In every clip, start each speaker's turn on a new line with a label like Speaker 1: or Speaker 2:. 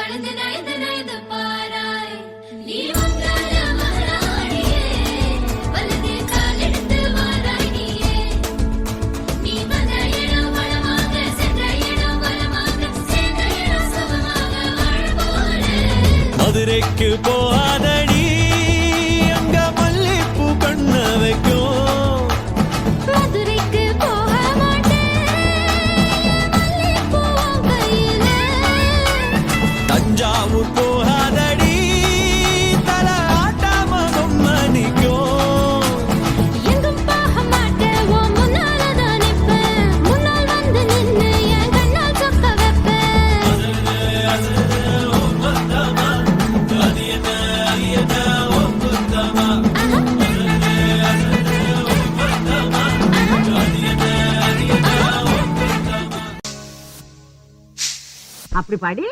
Speaker 1: நடந்து நயந்து நயந்து பாராய் நீ வந்தால மகாராணியே வலது கால் எடுத்து வாராய் நீயே நீ வந்த இடம் வளமாக சென்ற இடம் வளமாக சேர்ந்த இடம் சுகமாக வாழ போறேன்
Speaker 2: மதுரைக்கு போகாதடி அங்க மல்லிப்பூ கண்ண வைக்கும்
Speaker 1: மதுரைக்கு போக மாட்டேன் மல்லிப்பூ கையில
Speaker 2: தஞ்சாவூர் போகாதடி தல ஆட்டாம மணிக்கும்
Speaker 1: எங்கும் போக மாட்டேன் உன் முன்னாலதான் நிப்பேன் முன்னால் வந்து நின்னு என் கண்ணால் சொக்க வைப்பேன்
Speaker 3: அப்படி பாடி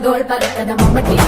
Speaker 4: தோல் பறக்கத மம்பட்டியா